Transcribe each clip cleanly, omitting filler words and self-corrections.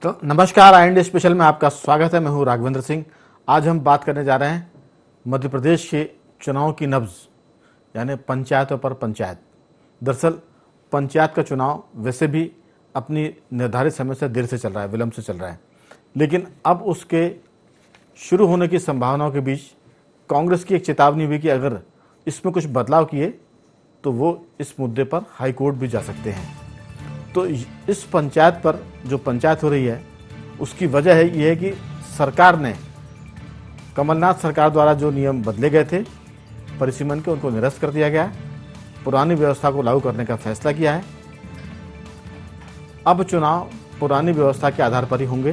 तो नमस्कार, आई India special में आपका स्वागत है। मैं हूं राघवेंद्र सिंह। आज हम बात करने जा रहे हैं मध्य प्रदेश के चुनाव की नब्ज, यानी पंचायतों पर पंचायत। दरअसल पंचायत का चुनाव वैसे भी अपनी निर्धारित समय से देर से चल रहा है, विलंब से चल रहा है, लेकिन अब उसके शुरू होने की संभावनाओं के बीच कांग्रेस की एक चेतावनी हुई कि अगर इसमें कुछ बदलाव किए तो वो इस मुद्दे पर हाई कोर्ट भी जा सकते हैं। तो इस पंचायत पर जो पंचायत हो रही है उसकी वजह है ये है कि सरकार ने, कमलनाथ सरकार द्वारा जो नियम बदले गए थे परिसीमन के, उनको निरस्त कर दिया गया है। पुरानी व्यवस्था को लागू करने का फैसला किया है। अब चुनाव पुरानी व्यवस्था के आधार पर ही होंगे।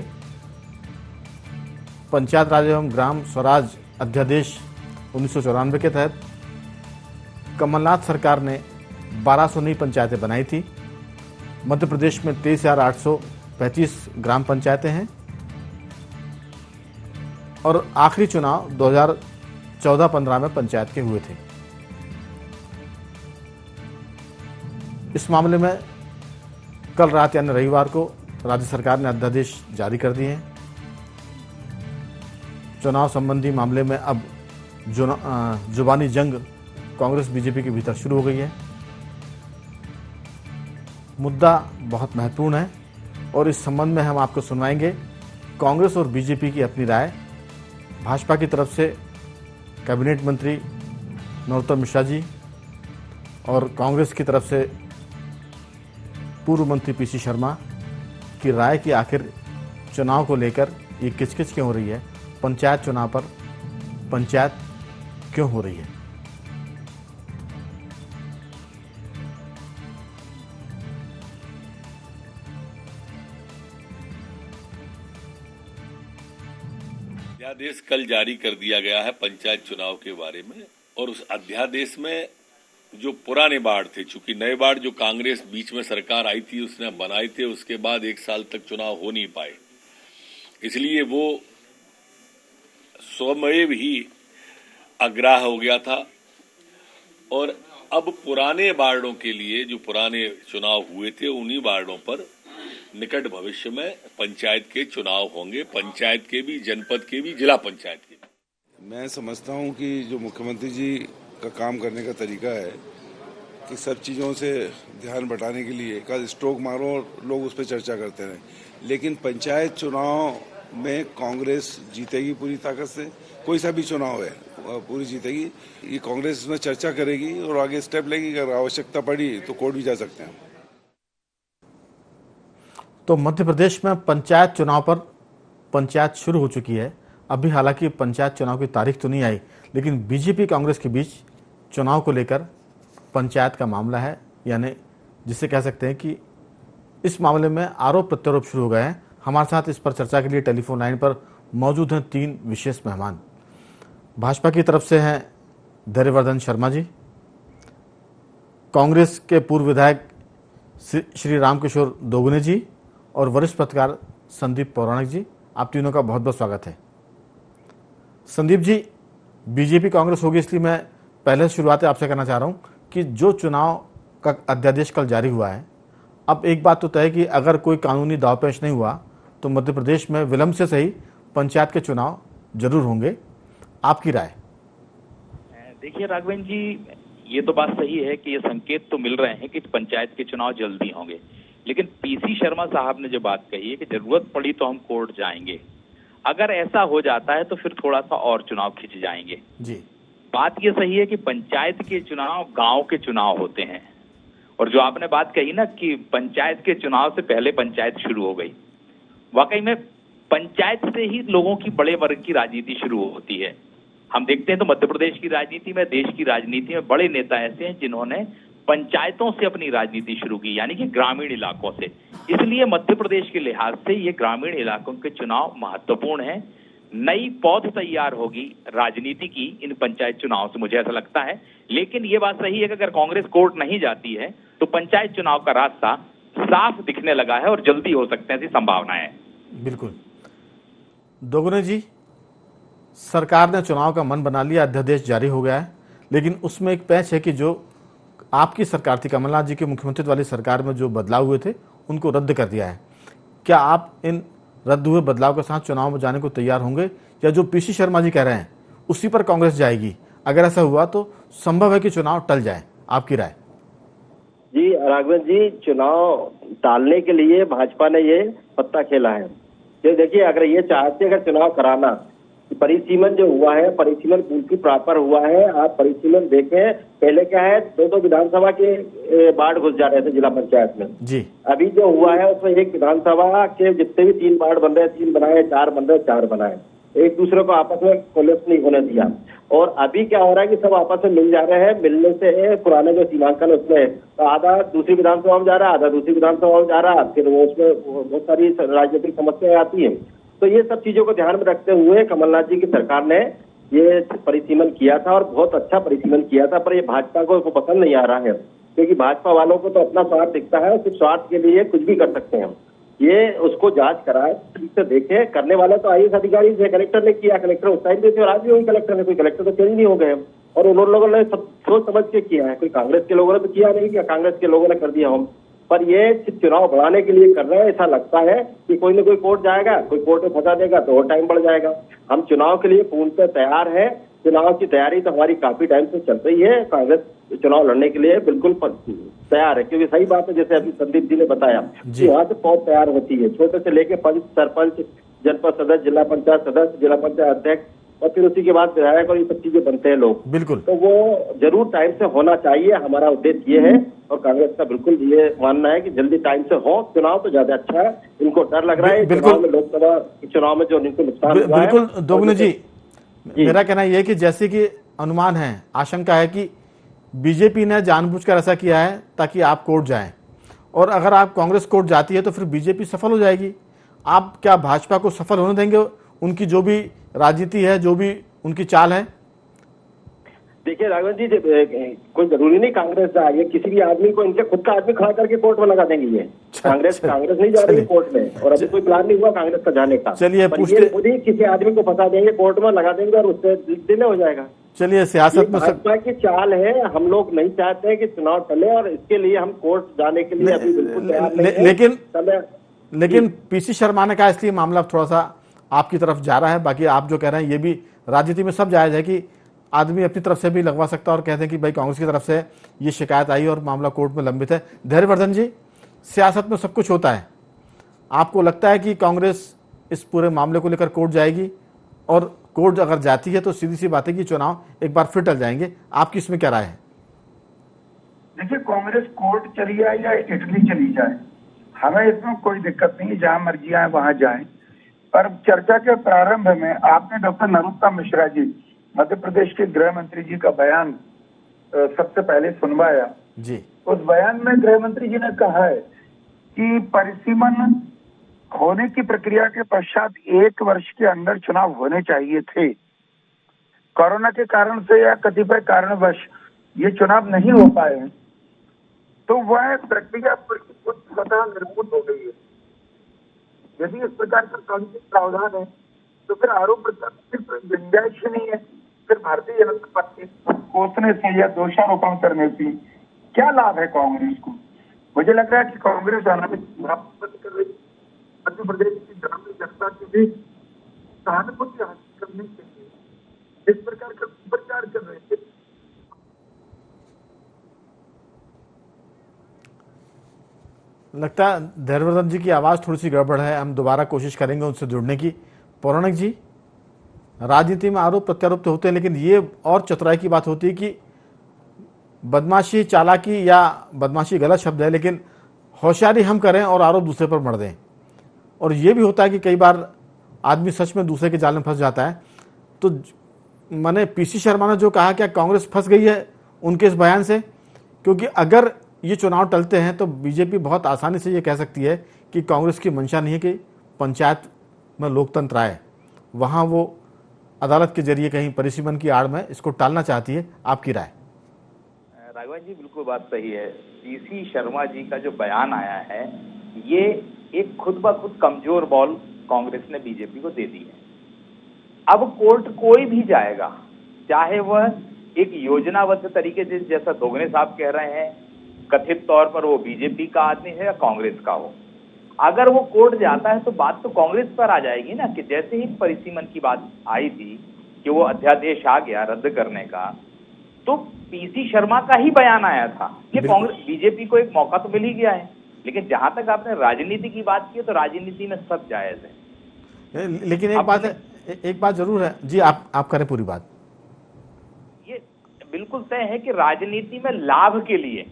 पंचायत राज एवं ग्राम स्वराज अध्यादेश 1994 के तहत कमलनाथ सरकार ने 1200 नई पंचायतें बनाई थी। मध्य प्रदेश में 23,835 ग्राम पंचायतें हैं और आखिरी चुनाव 2014-15 में पंचायत के हुए थे। इस मामले में कल रात यानी रविवार को राज्य सरकार ने अध्यादेश जारी कर दिए हैं। चुनाव संबंधी मामले में अब जुबानी जंग कांग्रेस बीजेपी के भीतर शुरू हो गई है। मुद्दा बहुत महत्वपूर्ण है और इस संबंध में हम आपको सुनवाएंगे कांग्रेस और बीजेपी की अपनी राय। भाजपा की तरफ से कैबिनेट मंत्री नरोत्तम मिश्रा जी और कांग्रेस की तरफ से पूर्व मंत्री पीसी शर्मा की राय कि आखिर चुनाव को लेकर ये किचकिच क्यों हो रही है, पंचायत चुनाव पर पंचायत क्यों हो रही है। अध्यादेश कल जारी कर दिया गया है पंचायत चुनाव के बारे में, और उस अध्यादेश में जो पुराने वार्ड थे, चूंकि नए वार्ड जो कांग्रेस बीच में सरकार आई थी उसने बनाए थे, उसके बाद 1 साल तक चुनाव हो नहीं पाए, इसलिए वो स्वयं ही अग्राह्य हो गया था। और अब पुराने वार्डों के लिए जो पुराने चुनाव हुए थे उन्हीं वार्डों पर निकट भविष्य में पंचायत के चुनाव होंगे, पंचायत के भी, जनपद के भी, जिला पंचायत के भी। मैं समझता हूं कि जो मुख्यमंत्री जी का काम करने का तरीका है कि सब चीज़ों से ध्यान बटाने के लिए का स्ट्रोक मारो और लोग उस पर चर्चा करते रहें, लेकिन पंचायत चुनाव में कांग्रेस जीतेगी पूरी ताकत से। कोई सा भी चुनाव है पूरी जीतेगी। ये कांग्रेस इसमें चर्चा करेगी और आगे स्टेप लेगी। अगर आवश्यकता पड़ी तो कोर्ट भी जा सकते हैं। तो मध्य प्रदेश में पंचायत चुनाव पर पंचायत शुरू हो चुकी है। अभी हालांकि पंचायत चुनाव की तारीख तो नहीं आई, लेकिन बीजेपी कांग्रेस के बीच चुनाव को लेकर पंचायत का मामला है, यानी जिसे कह सकते हैं कि इस मामले में आरोप प्रत्यारोप शुरू हो गए हैं। हमारे साथ इस पर चर्चा के लिए टेलीफोन लाइन पर मौजूद हैं 3 विशेष मेहमान। भाजपा की तरफ से हैं धैर्यवर्धन शर्मा जी, कांग्रेस के पूर्व विधायक श्री रामकिशोर दोगुने जी और वरिष्ठ पत्रकार संदीप पौराणिक जी। आप तीनों का बहुत बहुत स्वागत है। संदीप जी, बीजेपी कांग्रेस होगी, इसलिए मैं पहले शुरुआत आपसे करना चाह रहा हूं कि जो चुनाव का अध्यादेश कल जारी हुआ है, अब एक बात तो तय है कि अगर कोई कानूनी दांवपेच नहीं हुआ तो मध्य प्रदेश में विलंब से सही पंचायत के चुनाव जरूर होंगे। आपकी राय? देखिए राघवेंद्र जी, ये तो बात सही है कि ये संकेत तो मिल रहे हैं कि पंचायत के चुनाव जल्दी होंगे, लेकिन पीसी शर्मा साहब ने जो बात कही है कि जरूरत पड़ी तो हम कोर्ट जाएंगे, अगर ऐसा हो जाता है तो फिर थोड़ा सा और चुनाव खिंच जाएंगे जी। बात ये सही है कि पंचायत के चुनाव गांव के चुनाव होते हैं, और जो आपने बात कही ना कि पंचायत के चुनाव से पहले पंचायत शुरू हो गई, वाकई में पंचायत से ही लोगों की बड़े वर्ग की राजनीति शुरू होती है। हम देखते हैं तो मध्य प्रदेश की राजनीति में, देश की राजनीति में बड़े नेता ऐसे हैं जिन्होंने पंचायतों से अपनी राजनीति शुरू की, यानी कि ग्रामीण इलाकों से। इसलिए मध्य प्रदेश के लिहाज से ये ग्रामीण इलाकों के चुनाव महत्वपूर्ण है। नई पौध तैयार होगी राजनीति की इन पंचायत चुनाव से, मुझे ऐसा लगता है। लेकिन ये बात सही है कि अगर कांग्रेस कोर्ट नहीं जाती है तो पंचायत चुनाव का रास्ता साफ दिखने लगा है और जल्दी हो सकते हैं, ऐसी संभावना है। बिल्कुल। दोगुने जी, सरकार ने चुनाव का मन बना लिया, अध्यादेश जारी हो गया है, लेकिन उसमें एक पैच है कि जो आपकी सरकार थी, कमलनाथ जी के मुख्यमंत्री वाली सरकार में जो बदलाव हुए थे उनको रद्द कर दिया है। क्या आप इन रद्द हुए बदलाव के साथ चुनाव में जाने को तैयार होंगे, या जो पीसी शर्मा जी कह रहे हैं उसी पर कांग्रेस जाएगी? अगर ऐसा हुआ तो संभव है कि चुनाव टल जाए, आपकी राय? जी राघवेंद्र जी, चुनाव टालने के लिए भाजपा ने ये पत्ता खेला है। ये देखिए, अगर ये चाहते अगर चुनाव कराना, परिसीमन जो हुआ है, परिसीमन बिल्कुल प्रॉपर हुआ है। आप परिसीमन देखें, पहले क्या है, दो विधानसभा के वार्ड घुस जा रहे थे जिला पंचायत में जी। अभी जो हुआ है उसमें एक विधानसभा के जितने भी 3 वार्ड बन रहे, 3 बनाए, 4 बन रहे, 4 बनाए, एक दूसरे को आपस में कोलेस नहीं होने दिया। और अभी क्या हो रहा है कि सब आपस में मिल जा रहे हैं। मिलने से पुराने जो सीमांकन उसमें तो आधा दूसरी विधानसभा में जा रहा है, आधा दूसरी विधानसभा में जा रहा है, फिर वो उसमें बहुत सारी राजनीतिक समस्याएं आती है। तो ये सब चीजों को ध्यान में रखते हुए कमलनाथ जी की सरकार ने ये परिसीमन किया था और बहुत अच्छा परिसीमन किया था। पर ये भाजपा को पसंद नहीं आ रहा है, क्योंकि भाजपा वालों को तो अपना स्वार्थ दिखता है, सिर्फ स्वार्थ के लिए कुछ भी कर सकते हैं। ये उसको जांच कराए, ठीक से देखे। करने वाला तो आईएएस अधिकारी से कलेक्टर ने किया, कलेक्टर उस टाइम पे थे और आज भी वही कलेक्टर है, कोई कलेक्टर तो चेंज नहीं हो गए। और उन लोगों ने सब सोच समझ के किया है, कोई कांग्रेस के लोगों ने तो किया नहीं, कि कांग्रेस के लोगों ने कर दिया हम। पर ये चुनाव बढ़ाने के लिए कर रहे हैं। ऐसा लगता है कि कोई ना कोई कोर्ट जाएगा, कोई कोर्ट में फंसा देगा तो और टाइम बढ़ जाएगा। हम चुनाव के लिए पूर्णतः तैयार है। चुनाव की तैयारी तो हमारी काफी टाइम से चल रही है। कांग्रेस चुनाव लड़ने के लिए बिल्कुल तैयार है, क्योंकि सही बात है, जैसे अभी संदीप जी ने बताया कि यहाँ से बहुत तैयार होती है, छोटे से लेके पंच, सरपंच, जनपद सदस्य, जिला पंचायत सदस्य, जिला पंचायत अध्यक्ष, और फिर उसी के बाद विधायक, और ये सब चीजें बनते हैं लोग। बिल्कुल, तो वो जरूर टाइम से होना चाहिए। हमारा उद्देश्य ये है और कांग्रेस का बिल्कुल ये मानना है कि जल्दी टाइम से हो चुनाव तो ज्यादा अच्छा है। इनको डर लग रहा है चुनाव में, लोकसभा चुनाव में जो इनको नुकसान हुआ है। बिल्कुल दोगुने जी, मेरा कहना यह है कि जैसे कि अनुमान है, आशंका है कि बीजेपी ने जानबूझकर ऐसा किया है ताकि आप कोर्ट जाएं, और अगर आप कांग्रेस कोर्ट जाती है तो फिर बीजेपी सफल हो जाएगी। आप क्या भाजपा को सफल होने देंगे? उनकी जो भी राजनीति है, जो भी उनकी चाल है? देखिए राघवेंद्र जी, कोई जरूरी नहीं कांग्रेस जाए, ये किसी भी आदमी को, इनके खुद का आदमी खड़ा करके कोर्ट में लगा देंगे। ये कांग्रेस नहीं जा रही है कोर्ट में, और अभी कोई प्लान नहीं हुआ कांग्रेस का जाने का। चलिए, खुद ही किसी आदमी को फंसा देंगे, कोर्ट में लगा देंगे और उससे डिले हो जाएगा। चलिए, सियासत में भाजपा की चाल है। हम लोग नहीं चाहते हैं कि चुनाव टले, और इसके लिए हम कोर्ट जाने के लिए अभी बिल्कुल तैयार नहीं है। लेकिन पीसी शर्मा ने कहा, इसलिए मामला थोड़ा सा आपकी तरफ जा रहा है। बाकी आप जो कह रहे हैं ये भी राजनीति में सब जायज है कि आदमी अपनी तरफ से भी लगवा सकता है और कहते हैं कि भाई कांग्रेस की तरफ से ये शिकायत आई और मामला कोर्ट में लंबित है। धैर्यवर्धन जी, सियासत में सब कुछ होता है, आपको लगता है कि कांग्रेस इस पूरे मामले को लेकर कोर्ट जाएगी? और कोर्ट अगर जाती है तो सीधी सी बात है कि चुनाव एक बार फिर टल जाएंगे। आपकी इसमें क्या राय है? देखिए, कांग्रेस कोर्ट चली जाए या इटली चली जाए, हमें इसमें कोई दिक्कत नहीं, जहां मर्जी आए वहां जाए। पर चर्चा के प्रारंभ में आपने डॉक्टर नरोत्तम मिश्रा जी, मध्य प्रदेश के गृह मंत्री जी का बयान सबसे पहले सुनवाया जी। उस बयान में गृह मंत्री जी ने कहा है कि परिसीमन होने की प्रक्रिया के पश्चात 1 वर्ष के अंदर चुनाव होने चाहिए थे। कोरोना के कारण से या कतिपय कारणवश ये चुनाव नहीं हो पाए हैं, तो वह प्रक्रिया स्वतः निर्मूल हो गई है। यदि इस प्रकार का कानूनी प्रावधान है तो फिर आरोप प्रत्यारोप गुंजाइश ही नहीं है। फिर भारतीय जनता पार्टी कोसने से या दोषारोपण करने से क्या लाभ है कांग्रेस को? मुझे लग रहा है कि कांग्रेस अनावश्यक कर रही है। मध्य प्रदेश की ग्रामीण जनता की भी सहानुभूति हासिल करने के लिए इस प्रकार का प्रचार कर रहे थे। लगता है धैर्यवर्धन जी की आवाज़ थोड़ी सी गड़बड़ है, हम दोबारा कोशिश करेंगे उनसे जुड़ने की। पौराणिक जी, राजनीति में आरोप प्रत्यारोप तो होते हैं, लेकिन ये और चतुराई की बात होती है कि बदमाशी, चालाकी, या बदमाशी गलत शब्द है, लेकिन होशियारी हम करें और आरोप दूसरे पर मर दें। और ये भी होता है कि कई बार आदमी सच में दूसरे के जाल में फंस जाता है। तो मैंने पीसी शर्मा ने जो कहा, क्या कांग्रेस फंस गई है उनके इस बयान से? क्योंकि अगर ये चुनाव टलते हैं तो बीजेपी बहुत आसानी से ये कह सकती है कि कांग्रेस की मंशा नहीं है कि पंचायत में लोकतंत्र आए, वहाँ वो अदालत के जरिए कहीं परिसीमन की आड़ में इसको टालना चाहती है। आपकी राय? राघवन जी, बिल्कुल बात सही है। पीसी शर्मा जी का जो बयान आया है, ये एक खुद ब खुद कमजोर बॉल कांग्रेस ने बीजेपी को दे दी है। अब कोर्ट कोई भी जाएगा, चाहे वह एक योजनाबद्ध तरीके से, जैसा दोगुने साहब कह रहे हैं, कथित तौर पर वो बीजेपी का आदमी है या कांग्रेस का हो, अगर वो कोर्ट जाता है तो बात तो कांग्रेस पर आ जाएगी ना, कि जैसे ही परिसीमन की बात आई थी कि वो अध्यादेश आ गया रद्द करने का, तो पीसी शर्मा का ही बयान आया था। ये कांग्रेस बीजेपी को एक मौका तो मिल ही गया है। लेकिन जहां तक आपने राजनीति की बात की है, तो राजनीति में सब जायज है। लेकिन एक बात जरूर है जी, आप करें पूरी बात। ये बिल्कुल तय है कि राजनीति में लाभ के लिए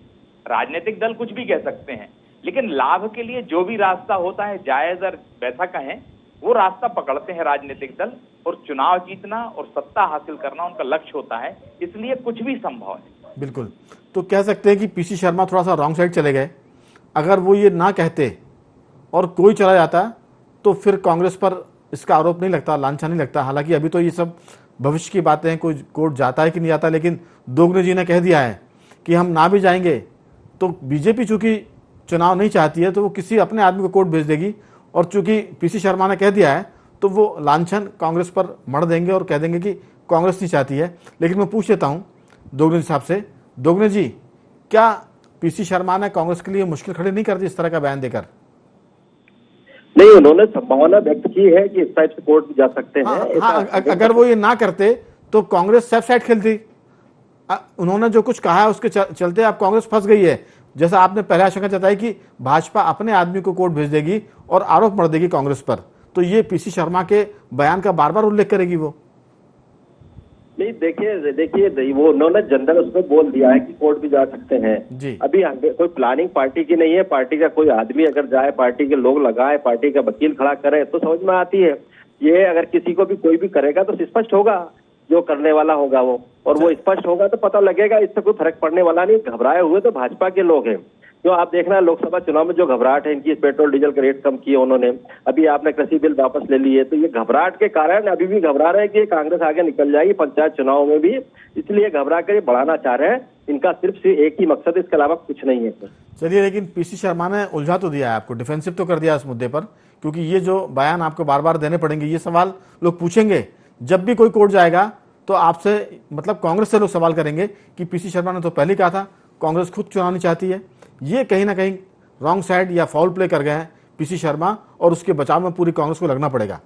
राजनीतिक दल कुछ भी कह सकते हैं, लेकिन लाभ के लिए जो भी रास्ता होता है जायज और वैसा कहें, वो रास्ता पकड़ते हैं राजनीतिक दल, और चुनाव जीतना और सत्ता हासिल करना उनका लक्ष्य होता है, इसलिए कुछ भी संभव है। बिल्कुल। तो कह सकते हैं कि पीसी शर्मा थोड़ा सा रॉन्ग साइड चले गए। अगर वो ये ना कहते और कोई चला जाता तो फिर कांग्रेस पर इसका आरोप नहीं लगता, लांछन नहीं लगता। हालांकि अभी तो ये सब भविष्य की बातें हैं, कोई कोर्ट जाता है कि नहीं जाता, लेकिन दोगने जी ने कह दिया है कि हम ना भी जाएंगे तो बीजेपी चूंकि चुनाव नहीं चाहती है तो वो किसी अपने आदमी को कोर्ट भेज देगी, और चूंकि पीसी शर्मा ने कह दिया है तो वो लांछन कांग्रेस पर मढ़ देंगे और कह देंगे कि कांग्रेस नहीं चाहती है। लेकिन मैं पूछ लेता हूं दोगने जी साहब से, दोगने जी, क्या पीसी शर्मा ने कांग्रेस के लिए मुश्किल खड़ी नहीं कर दी इस तरह का बयान देकर? नहीं, उन्होंने संभावना व्यक्त की है कि इस टाइप से कोर्ट भी जा सकते हैं। हाँ, अगर वो ये ना करते तो कांग्रेस सेफ साइड खेलती। उन्होंने जो कुछ कहा है उसके चलते अब कांग्रेस फंस गई है। जैसा आपने पहले आशंका जताई कि भाजपा अपने आदमी को कोर्ट भेज देगी और आरोप मढ़ देगी कांग्रेस पर, तो ये पीसी शर्मा के बयान का बार बार उल्लेख करेगी वो। नहीं, देखिए वो उन्होंने जनरल उसमें बोल दिया है कि कोर्ट भी जा सकते हैं जी। अभी कोई प्लानिंग पार्टी की नहीं है। पार्टी का कोई आदमी अगर जाए, पार्टी के लोग लगाए, पार्टी का वकील खड़ा करे तो समझ में आती है। ये अगर किसी को भी कोई भी करेगा तो स्पष्ट होगा जो करने वाला होगा वो, और वो स्पष्ट होगा तो पता लगेगा। इससे कोई फर्क पड़ने वाला नहीं। घबराए हुए तो भाजपा के लोग हैं। जो आप देखना लोकसभा चुनाव में जो घबराहट है इनकी, पेट्रोल डीजल के रेट कम किए उन्होंने, अभी आपने कृषि बिल वापस ले लिए, तो ये घबराहट के कारण अभी भी घबरा रहे हैं कि कांग्रेस आगे निकल जाएगी पंचायत चुनाव में भी, इसलिए घबरा कर ये बढ़ाना चाह रहे हैं। इनका सिर्फ एक ही मकसद, इसके अलावा कुछ नहीं है। चलिए, लेकिन पीसी शर्मा ने उलझा तो दिया है आपको, डिफेंसिव तो कर दिया इस मुद्दे पर, क्योंकि ये जो बयान आपको बार बार देने पड़ेंगे, ये सवाल लोग पूछेंगे जब भी कोई कोर्ट जाएगा तो आपसे, मतलब कांग्रेस से लोग सवाल करेंगे कि पीसी शर्मा ने तो पहले कहा था कांग्रेस खुद चुनाव नहीं चाहती है। ये कहीं ना कहीं रॉन्ग साइड या फाउल प्ले कर गए हैं पीसी शर्मा, और उसके बचाव में पूरी कांग्रेस को लगना पड़ेगा।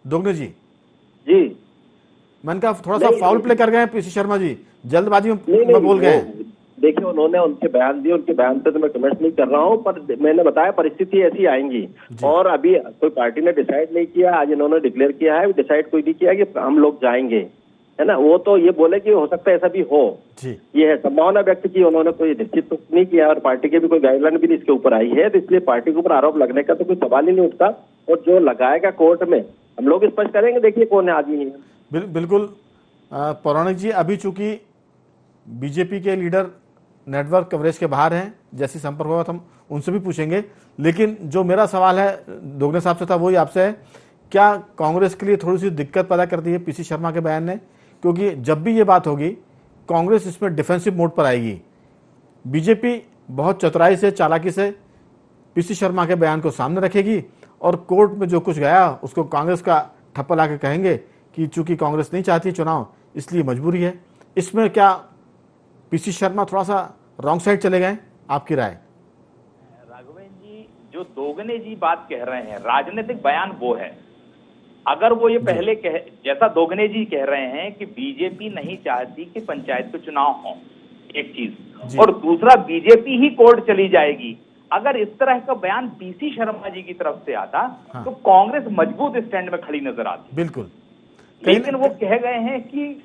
दोगने जी, मैंने कहा थोड़ा सा फाउल प्ले कर गए हैं पीसी शर्मा जी, जल्दबाजी में बोल गए हैं। देखिए, उन्होंने उनके बयान दिए, उनके बयान पे तो मैं कमेंट नहीं कर रहा हूँ, पर मैंने बताया परिस्थिति ऐसी आएंगी। और अभी कोई पार्टी ने डिसाइड नहीं किया, आज इन्होंने डिक्लेयर किया है, डिसाइड कोई नहीं किया कि हम लोग जाएंगे, है ना। वो तो ये बोले कि हो सकता है ऐसा भी हो, ये है संभावना व्यक्त की उन्होंने, कोई निश्चित तो नहीं किया। और पार्टी के भी कोई गाइडलाइन भी इसके ऊपर आई है, तो इसलिए पार्टी के ऊपर आरोप लगने का तो कोई सवाल ही नहीं उठता। और जो लगाएगा कोर्ट में हम लोग स्पष्ट करेंगे, देखिए कौन आदमी है। बिल्कुल पौराणिक जी, अभी चूंकि बीजेपी के लीडर नेटवर्क कवरेज के बाहर हैं, जैसी संपर्क होगा तो हम उनसे भी पूछेंगे, लेकिन जो मेरा सवाल है दोगने साहब से था वही आपसे है, क्या कांग्रेस के लिए थोड़ी सी दिक्कत पैदा करती है पीसी शर्मा के बयान ने? क्योंकि जब भी ये बात होगी कांग्रेस इसमें डिफेंसिव मोड पर आएगी। बीजेपी बहुत चतुराई से, चालाकी से पीसी शर्मा के बयान को सामने रखेगी, और कोर्ट में जो कुछ गया उसको कांग्रेस का ठप्पा ला के कहेंगे कि चूंकि कांग्रेस नहीं चाहती चुनाव इसलिए मजबूरी है। इसमें क्या पीसी शर्मा थोड़ा सा रॉन्ग साइड चले गए? आपकी राय? राघवेंद्र जी, जो दोगने जी बात कह रहे हैं, राजनीतिक बयान वो है। अगर वो ये पहले जैसा दोगने जी कह रहे हैं कि बीजेपी नहीं चाहती कि पंचायत के चुनाव हो, एक चीज, और दूसरा बीजेपी ही कोर्ट चली जाएगी, अगर इस तरह का बयान पीसी शर्मा जी की तरफ से आता तो कांग्रेस मजबूत स्टैंड में खड़ी नजर आती। बिल्कुल। लेकिन वो कह गए हैं कि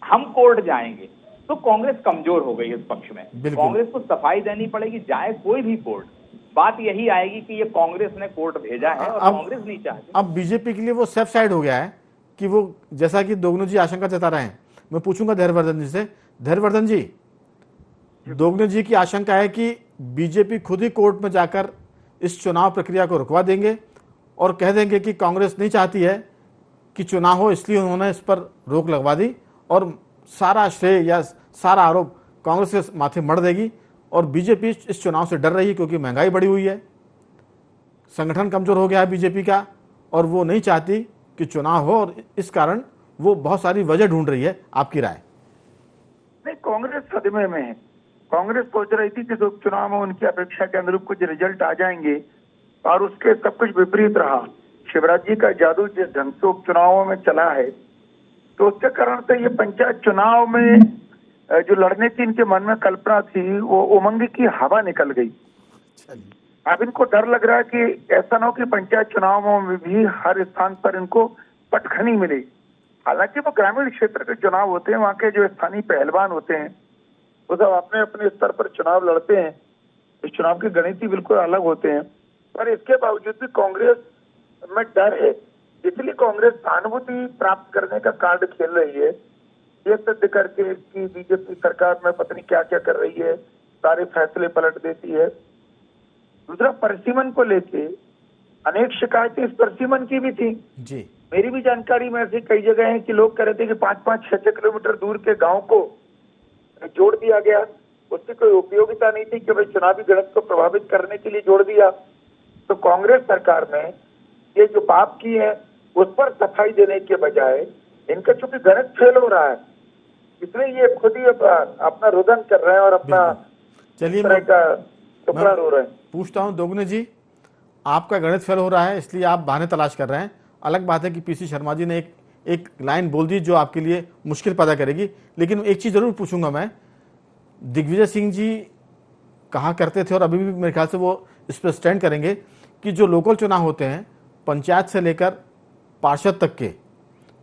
हम कोर्ट जाएंगे, तो कांग्रेस कमजोर हो गई इस पक्ष में। कांग्रेस को सफाई देनी पड़ेगी, जाए कोई भी कोर्ट। बात यही आएगी कि ये कांग्रेस ने कोर्ट भेजा है और कांग्रेस नहीं चाहती। अब बीजेपी के लिए वो सेफ साइड हो गया है कि वो, जैसा कि दोगने जी आशंका जता रहे हैं, मैं पूछूंगा धैर्यवर्धन जी से। धैर्यवर्धन जी, दोगने जी की आशंका है कि बीजेपी खुद ही कोर्ट में जाकर इस चुनाव प्रक्रिया को रुकवा देंगे और कह देंगे कि कांग्रेस नहीं चाहती है कि चुनाव हो, इसलिए उन्होंने इस पर रोक लगवा दी, और सारा श्रेय या सारा आरोप कांग्रेस के माथे मढ़ देगी। और बीजेपी इस चुनाव से डर रही है क्योंकि महंगाई बढ़ी हुई है, संगठन कमजोर हो गया है बीजेपी का, और वो नहीं चाहती कि चुनाव हो, और इस कारण वो बहुत सारी वजह ढूंढ रही है। आपकी राय? नहीं, कांग्रेस सदमे में है। कांग्रेस सोच रही थी कि उपचुनाव में उनकी अपेक्षा के अनुरूप कुछ रिजल्ट आ जाएंगे और उसके सब कुछ विपरीत रहा। शिवराज जी का जादू जिस ढंग से उपचुनावों में चला है, तो उसके कारण से ये पंचायत चुनाव में जो लड़ने की इनके मन में कल्पना थी, वो उमंग की हवा निकल गई। अब इनको डर लग रहा है कि ऐसा ना हो कि पंचायत चुनावों में भी हर स्थान पर इनको पटखनी मिले। हालांकि वो ग्रामीण क्षेत्र के चुनाव होते हैं, वहाँ के जो स्थानीय पहलवान होते हैं वो सब अपने अपने स्तर पर चुनाव लड़ते हैं। इस चुनाव के गणित ही बिल्कुल अलग होते हैं, पर इसके बावजूद भी कांग्रेस में डर है, इसलिए कांग्रेस सहानुभूति प्राप्त करने का कार्ड खेल रही है। ये सिद्ध करके कि बीजेपी सरकार में पता नहीं क्या क्या कर रही है, सारे फैसले पलट देती है। दूसरा, परिसीमन को लेके अनेक शिकायतें इस परिसीमन की भी थी जी। मेरी भी जानकारी में ऐसी कई जगह है कि लोग कह रहे थे कि 5-5, 6-6 किलोमीटर दूर के गांव को जोड़ दिया गया, उसकी कोई उपयोगिता नहीं थी कि भाई चुनावी गणित को प्रभावित करने के लिए जोड़ दिया। तो कांग्रेस सरकार ने ये जो पाप की है उस पर सफाई देने के बजाय इनका चूंकि गणित फेल हो रहा है, इसलिए ये खुद ही अपना रुदन कर रहे हैं और अपना चलिए तरह का टुकड़ा रो रहे हैं। पूछता हूं दोगुने जी, आपका गणित फेल हो रहा है इसलिए आप बहाने तलाश कर रहे हैं। अलग बात है कि पीसी शर्मा जी ने एक लाइन बोल दी जो आपके लिए मुश्किल पैदा करेगी, लेकिन एक चीज जरूर पूछूंगा मैं। दिग्विजय सिंह जी कहा करते थे और अभी भी मेरे ख्याल से वो इस पर स्टैंड करेंगे कि जो लोकल चुनाव होते हैं पंचायत से लेकर पार्षद तक के,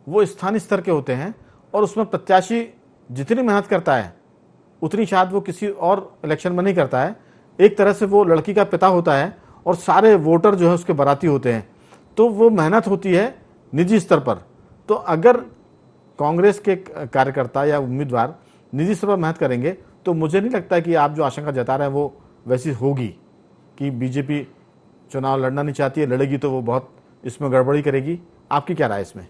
वो स्थानीय स्तर के होते हैं और उसमें प्रत्याशी जितनी मेहनत करता है उतनी शायद वो किसी और इलेक्शन में नहीं करता है। एक तरह से वो लड़की का पिता होता है और सारे वोटर जो है उसके बाराती होते हैं, तो वो मेहनत होती है निजी स्तर पर। तो अगर कांग्रेस के कार्यकर्ता या उम्मीदवार निजी स्तर पर मेहनत करेंगे तो मुझे नहीं लगता कि आप जो आशंका जता रहे हैं वो वैसी होगी कि बीजेपी चुनाव लड़ना नहीं चाहती है, लड़ेगी तो वो बहुत इसमें गड़बड़ी करेगी। आपकी क्या राय इसमें?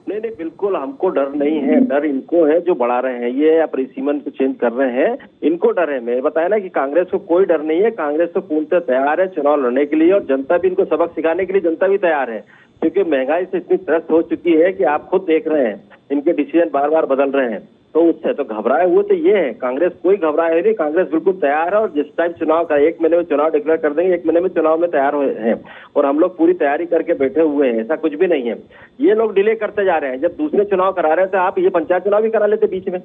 नहीं, बिल्कुल हमको डर नहीं है, डर इनको है जो बढ़ा रहे हैं, ये परिसीमन को चेंज कर रहे हैं, इनको डर है। मैं बताया ना कि कांग्रेस को कोई डर नहीं है, कांग्रेस तो पूर्णतः तैयार है चुनाव लड़ने के लिए और जनता भी इनको सबक सिखाने के लिए जनता भी तैयार है, क्योंकि महंगाई से इतनी त्रस्त हो चुकी है कि आप खुद देख रहे हैं इनके डिसीजन बार बार बदल रहे हैं। तो उससे तो घबराए हुए तो ये है, कांग्रेस कोई घबराए नहीं, कांग्रेस बिल्कुल तैयार है और जिस टाइम चुनाव का 1 महीने में चुनाव डिक्लेयर कर देंगे, 1 महीने में चुनाव में तैयार हैं और हम लोग पूरी तैयारी करके बैठे हुए हैं, ऐसा कुछ भी नहीं है। ये लोग डिले करते जा रहे हैं, जब दूसरे चुनाव करा रहे थे आप ये पंचायत चुनाव भी करा लेते बीच में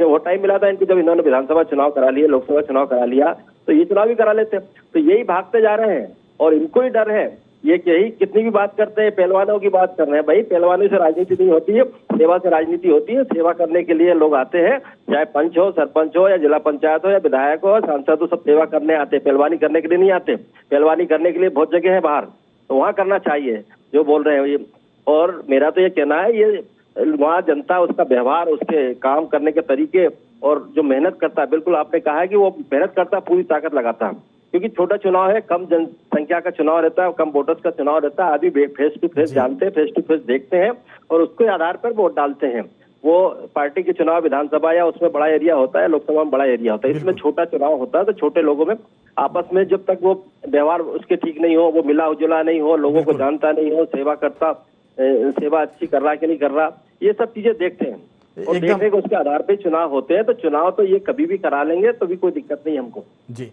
वो टाइम मिला था इनको, जब इन्होंने विधानसभा चुनाव करा लिया, लोकसभा चुनाव करा लिया, तो ये चुनाव भी करा लेते। तो यही भागते जा रहे हैं और इनको ही डर है। ये यही कितनी भी बात करते हैं, पहलवानों की बात कर रहे हैं, भाई पहलवानों से राजनीति नहीं होती है, सेवा से राजनीति होती है। सेवा करने के लिए लोग आते हैं, चाहे पंच हो, सरपंच हो या जिला पंचायत हो या विधायक हो, सांसद हो, सब सेवा करने आते हैं, पहलवानी करने के लिए नहीं आते। पहलवानी करने के लिए बहुत जगह है बाहर, तो वहाँ करना चाहिए जो बोल रहे हैं ये। और मेरा तो ये कहना है, ये वहाँ जनता उसका व्यवहार, उसके काम करने के तरीके और जो मेहनत करता है, बिल्कुल आपने कहा है कि वो मेहनत करता, पूरी ताकत लगाता, क्योंकि छोटा चुनाव है, कम जनसंख्या का चुनाव रहता है, कम वोटर्स का चुनाव रहता है। अभी फेस टू फेस जानते हैं, फेस टू फेस देखते हैं और उसके आधार पर वोट डालते हैं। वो पार्टी के चुनाव विधानसभा या उसमें बड़ा एरिया होता है, लोकसभा में बड़ा एरिया होता है, इसमें छोटा चुनाव होता है। तो छोटे लोगों में आपस में जब तक वो व्यवहार उसके ठीक नहीं हो, वो मिला उजुला नहीं हो, लोगों को जानता नहीं हो, सेवा करता, सेवा अच्छी कर रहा कि नहीं कर रहा, ये सब चीजें देखते हैं और देखने के उसके आधार पर चुनाव होते हैं। तो चुनाव तो ये कभी भी करा लेंगे, तो भी कोई दिक्कत नहीं हमको। जी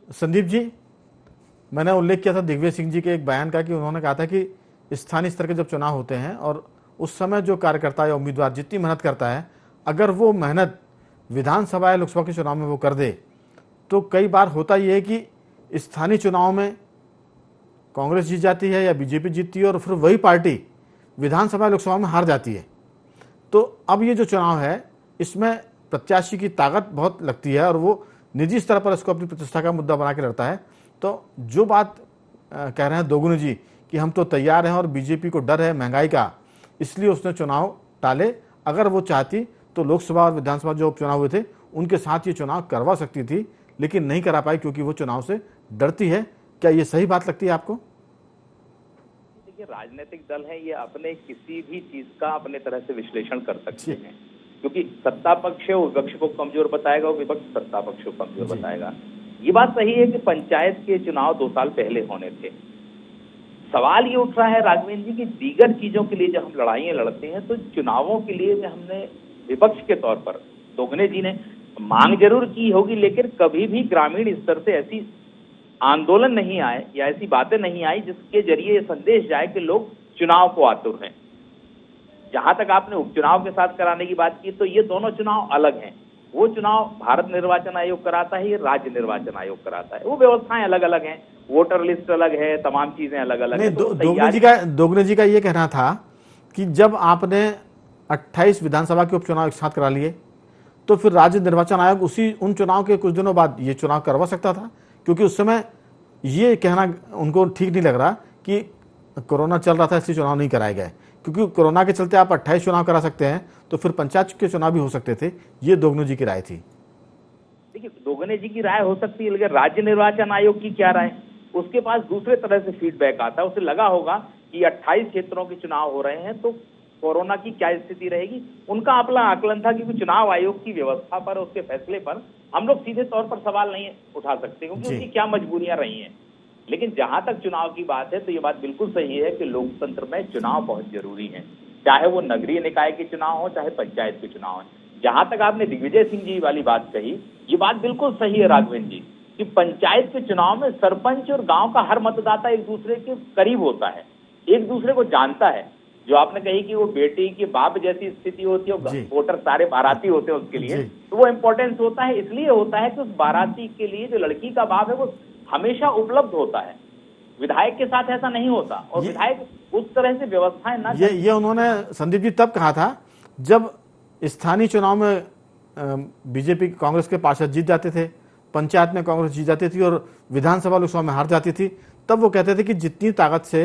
संदीप जी, मैंने उल्लेख किया था दिग्विजय सिंह जी के एक बयान का कि उन्होंने कहा था कि स्थानीय स्तर के जब चुनाव होते हैं और उस समय जो कार्यकर्ता या उम्मीदवार जितनी मेहनत करता है, अगर वो मेहनत विधानसभा या लोकसभा के चुनाव में वो कर दे, तो कई बार होता ये है कि स्थानीय चुनाव में कांग्रेस जीत जाती है या बीजेपी जीतती है और फिर वही पार्टी विधानसभा लोकसभा में हार जाती है। तो अब ये जो चुनाव है इसमें प्रत्याशी की ताकत बहुत लगती है और वो निजी स्तर पर इसको अपनी प्रतिष्ठा का मुद्दा बना के लड़ता है। तो जो बात कह रहे हैं दोगुने जी कि हम तो तैयार हैं और बीजेपी को डर है महंगाई का, इसलिए उसने चुनाव टाले। अगर वो चाहती तो लोकसभा और विधानसभा जो उपचुनाव हुए थे उनके साथ ये चुनाव करवा सकती थी, लेकिन नहीं करा पाई क्योंकि वो चुनाव से डरती है। क्या ये सही बात लगती है आपको? देखिए, राजनीतिक दल है, ये अपने किसी भी चीज का अपने तरह से विश्लेषण कर सकते हैं, क्योंकि सत्ता पक्ष है वो विपक्ष को कमजोर बताएगा, विपक्ष सत्ता पक्ष को कमजोर बताएगा। ये बात सही है कि पंचायत के चुनाव 2 साल पहले होने थे। सवाल ये उठ रहा है राघवेंद्र जी कि दीगर चीजों के लिए जब हम लड़ाइयां लड़ते हैं तो चुनावों के लिए हमने विपक्ष के तौर पर दोगुने जी ने मांग जरूर की होगी, लेकिन कभी भी ग्रामीण स्तर से ऐसी आंदोलन नहीं आए या ऐसी बातें नहीं आई जिसके जरिए ये संदेश जाए कि लोग चुनाव को आतुर हैं। जहां तक आपने उपचुनाव के साथ कराने की बात की, तो ये दोनों चुनाव अलग हैं। वो चुनाव भारत निर्वाचन आयोग कराता है, ये राज्य निर्वाचन आयोग कराता है। वो व्यवस्थाएं अलग अलग हैं, वोटर लिस्ट अलग है, तमाम चीजें अलग अलग है। दोगने जी का ये कहना था कि जब आपने 28 विधानसभा के उपचुनाव एक साथ करा लिए, तो फिर राज्य निर्वाचन आयोग उन चुनाव के कुछ दिनों बाद ये चुनाव करवा सकता था, क्योंकि उस समय ये कहना उनको ठीक नहीं लग रहा कि कोरोना चल रहा था इसलिए चुनाव नहीं कराए गए, क्योंकि कोरोना के चलते आप 28 चुनाव करा सकते हैं, तो फिर पंचायत के चुनाव भी हो सकते थे। ये दोगने जी की राय थी। देखिए, दोगने जी की राय हो सकती है, लेकिन राज्य निर्वाचन आयोग की क्या राय? उसके पास दूसरे तरह से फीडबैक आता है। उसे लगा होगा कि 28 क्षेत्रों के चुनाव हो रहे हैं, तो कोरोना की क्या स्थिति रहेगी। उनका अपना आकलन था कि चुनाव आयोग की व्यवस्था पर, उसके फैसले पर हम लोग सीधे तौर पर सवाल नहीं उठा सकते, क्योंकि उनकी क्या मजबूरियां रही हैं। लेकिन जहां तक चुनाव की बात है, तो ये बात बिल्कुल सही है कि लोकतंत्र में चुनाव बहुत जरूरी है, चाहे वो नगरीय निकाय के चुनाव हो, चाहे पंचायत के चुनाव हो। जहां तक आपने दिग्विजय सिंह जी वाली बात कही, ये बात बिल्कुल सही है राघवेंद्र जी, कि पंचायत के चुनाव में सरपंच और गांव का हर मतदाता एक दूसरे के करीब होता है, एक दूसरे को जानता है। जो आपने कही कि वो बेटी के बाप जैसी स्थिति होती है, वोटर सारे बाराती होते हैं उसके लिए, तो वो इम्पोर्टेंस होता है। इसलिए होता है कि उस बाराती के लिए जो लड़की का बाप है वो हमेशा उपलब्ध होता है। विधायक के साथ ऐसा नहीं होता, और विधायक उस तरह से व्यवस्थाएं ना ये उन्होंने संदीप जी तब कहा था जब स्थानीय चुनाव में बीजेपी कांग्रेस के पार्षद जीत जाते थे, पंचायत में कांग्रेस जीत जाती थी और विधानसभा लोकसभा में हार जाती थी। तब वो कहते थे कि जितनी ताकत से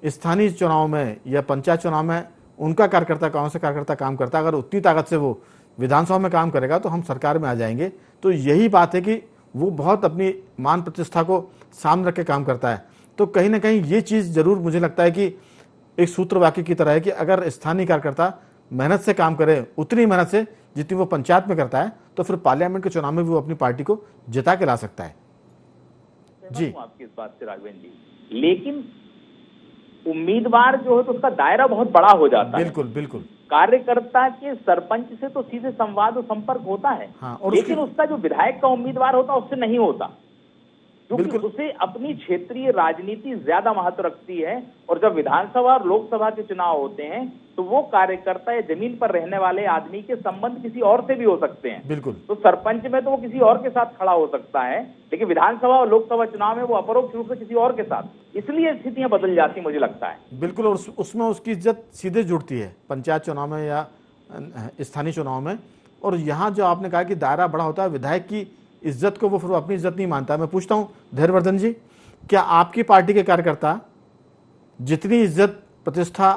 स्थानीय चुनाव में या पंचायत चुनाव में उनका कार्यकर्ता, कांग्रेस का कार्यकर्ता काम करता है, अगर उतनी ताकत से वो विधानसभा में काम करेगा तो हम सरकार में आ जाएंगे। तो यही बात है कि वो बहुत अपनी मान प्रतिष्ठा को सामने रख के काम करता है। तो कहीं ना कहीं ये चीज़ जरूर मुझे लगता है कि एक सूत्र वाक्य की तरह है कि अगर स्थानीय कार्यकर्ता मेहनत से काम करे, उतनी मेहनत से जितनी वो पंचायत में करता है, तो फिर पार्लियामेंट के चुनाव में भी वो अपनी पार्टी को जिता के ला सकता है। जी, आपकी इस बात से राघवेंद्र जी, लेकिन उम्मीदवार जो है तो उसका दायरा बहुत बड़ा हो जाता है। बिल्कुल बिल्कुल। कार्यकर्ता के सरपंच से तो सीधे संवाद और संपर्क होता है, और लेकिन उसका जो विधायक का उम्मीदवार होता है उससे नहीं होता, क्योंकि उसे अपनी क्षेत्रीय राजनीति ज्यादा महत्व रखती है। और जब विधानसभा और लोकसभा के चुनाव होते हैं तो वो कार्यकर्ता या जमीन पर रहने वाले आदमी के संबंध किसी और से भी हो सकते हैं। बिल्कुल। तो सरपंच में तो वो किसी और के साथ खड़ा हो सकता है, लेकिन विधानसभा और लोकसभा चुनाव में वो अपरोक्ष रूप से किसी और के साथ, इसलिए स्थितियां बदल जाती मुझे लगता है। बिल्कुल, और उसमें उसकी इज्जत सीधे जुड़ती है पंचायत चुनाव में या स्थानीय चुनाव में। और यहाँ जो आपने कहा कि दायरा बड़ा होता है, विधायक की इज्जत को वो फिर अपनी इज्जत नहीं मानता। मैं पूछता हूँ धैर्यवर्धन जी, क्या आपकी पार्टी के कार्यकर्ता जितनी इज्जत प्रतिष्ठा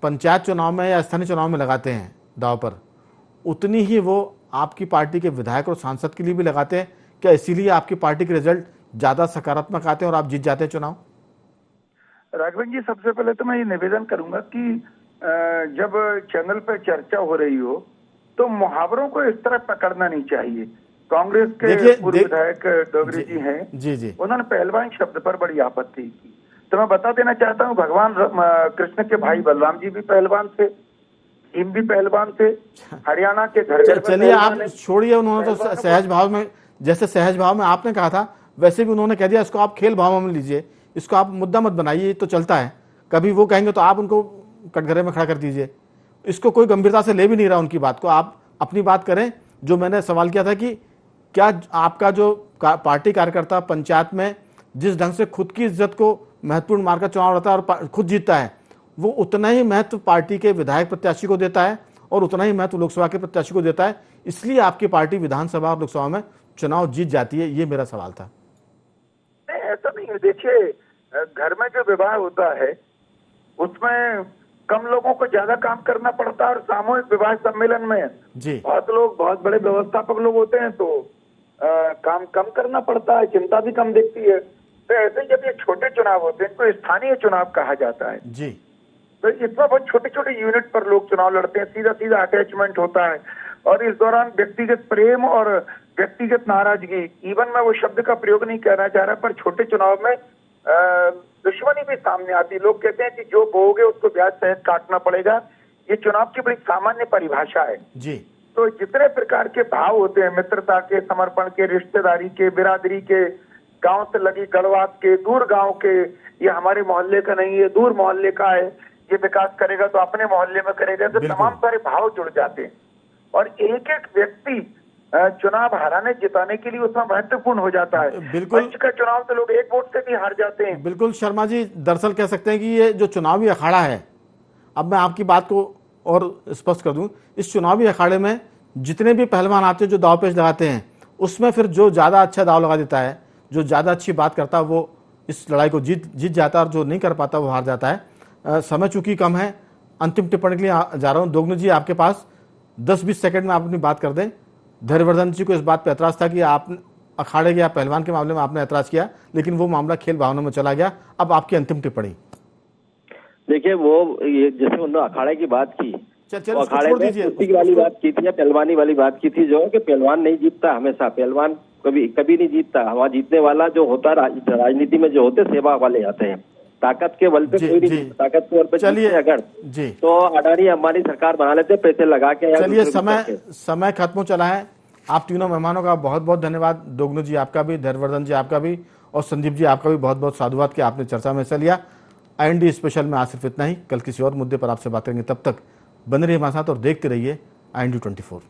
पंचायत चुनाव में या स्थानीय चुनाव में लगाते हैं दाव पर, उतनी ही वो आपकी पार्टी के विधायक और सांसद के लिए भी लगाते हैं? क्या इसीलिए आपकी पार्टी के रिजल्ट ज्यादा सकारात्मक आते हैं और आप जीत जाते हैं चुनाव? राघवेंद्र जी, सबसे पहले तो मैं ये निवेदन करूंगा कि जब चैनल पर चर्चा हो रही हो तो मुहावरों को इस तरह पकड़ना नहीं चाहिए। कांग्रेस के पूर्व विधायक डोगरे जी हैं, जी, उन्होंने पहलवान शब्द पर बड़ी आपत्ति की। तो मैं बता देना चाहता हूँ, भगवान कृष्ण के भाई बलराम जी भी पहलवान थे, भीम भी पहलवान थे, हरियाणा के घर। चलिए आप छोड़िए, उन्होंने तो सहज भाव में, जैसे सहज भाव में आपने कहा था वैसे भी उन्होंने कह दिया इसको आप खेल भाव में लीजिए, इसको आप मुद्दा मत बनाइए, तो चलता है। कभी वो कहेंगे तो आप उनको कटघरे में खड़ा कर दीजिए। इसको कोई गंभीरता से ले भी नहीं रहा उनकी बात को। आप अपनी बात करें। जो मैंने सवाल किया था कि क्या आपका जो पार्टी कार्यकर्ता पंचायत में जिस ढंग से खुद की इज्जत को महत्वपूर्ण मानकर चुनाव लड़ता है और खुद जीतता है, वो उतना ही महत्व पार्टी के विधायक प्रत्याशी को देता है और उतना ही महत्व लोकसभा के प्रत्याशी को देता है, इसलिए आपकी पार्टी विधानसभा और लोकसभा में चुनाव जीत जाती है? ये मेरा सवाल था। नहीं, ऐसा नहीं है। देखिए, घर में जो विवाह होता है उसमें कम लोगों को ज्यादा काम करना पड़ता है, और सामूहिक विवाह सम्मेलन में बहुत लोग, बहुत बड़े व्यवस्थापक लोग होते हैं, तो काम कम करना पड़ता है, चिंता भी कम दिखती है। तो ऐसे जब ये छोटे चुनाव होते हैं इनको स्थानीय चुनाव कहा जाता है जी। तो इसमें बहुत छोटे छोटे यूनिट पर लोग चुनाव लड़ते हैं, सीधा सीधा अटैचमेंट होता है, और इस दौरान व्यक्तिगत प्रेम और व्यक्तिगत नाराजगी, इवन मैं वो शब्द का प्रयोग नहीं करना चाह रहा, पर छोटे चुनाव में दुश्मनी भी सामने आती। लोग कहते हैं कि जो बोओगे उसको ब्याज सहित काटना पड़ेगा। ये चुनाव की बड़ी सामान्य परिभाषा है जी। तो जितने प्रकार के भाव होते हैं, मित्रता के, समर्पण के, रिश्तेदारी के, बिरादरी के, गांव से लगी गढ़वात के, दूर गांव के, ये हमारे मोहल्ले का नहीं है, दूर मोहल्ले का है, ये विकास करेगा तो अपने मोहल्ले में करेगा, तो तमाम सारे भाव जुड़ जाते हैं और एक एक व्यक्ति चुनाव हराने जिताने के लिए उसमें महत्वपूर्ण हो जाता है। बिल्कुल। पंच का चुनाव तो लोग एक वोट से भी हार जाते हैं। बिल्कुल शर्मा जी, दरअसल कह सकते हैं कि ये जो चुनावी अखाड़ा है, अब मैं आपकी बात को और स्पष्ट कर दूं, इस चुनावी अखाड़े में जितने भी पहलवान आते हैं जो दाव पेच लगाते हैं, उसमें फिर जो ज़्यादा अच्छा दाव लगा देता है, जो ज़्यादा अच्छी बात करता है, वो इस लड़ाई को जीत जाता है और जो नहीं कर पाता वो हार जाता है। समय चूंकि कम है, अंतिम टिप्पणी के लिए जा रहा हूँ। दोगनु जी, आपके पास 10-20 सेकंड में आप अपनी बात कर दें। धैर्यवर्धन जी को इस बात पर ऐतराज़ था कि आप अखाड़े के या पहलवान के मामले में आपने ऐतराज़ किया, लेकिन वो मामला खेल भावना में चला गया। अब आपकी अंतिम टिप्पणी। देखिए, वो ये जैसे उन्होंने अखाड़े की बात की, चल अखाड़े में कुश्ती वाली बात की थी या पहलवानी वाली बात की थी, जो है कि पहलवान नहीं जीतता हमेशा, पहलवान कभी नहीं जीतता। हमारा जीतने वाला जो होता राजनीति में जो होते सेवा वाले आते हैं, ताकत के बल पे कोई नहीं जीतता। ताकत के बल पे चलिए अगर जी तो अडानी अंबानी सरकार बना लेते पैसे लगा के। चलिए, समय खत्म हो चला है। आप तीनों मेहमानों का बहुत बहुत धन्यवाद। दोगनु जी आपका भी, धैर्यवर्धन जी आपका भी, और संदीप जी आपका भी बहुत बहुत साधुवाद कि आपने चर्चा में हिस्सा लिया। IND स्पेशल में आज सिर्फ इतना ही। कल किसी और मुद्दे पर आपसे बात करेंगे। तब तक बने रहिए हमारे साथ और देखते रहिए IND 24।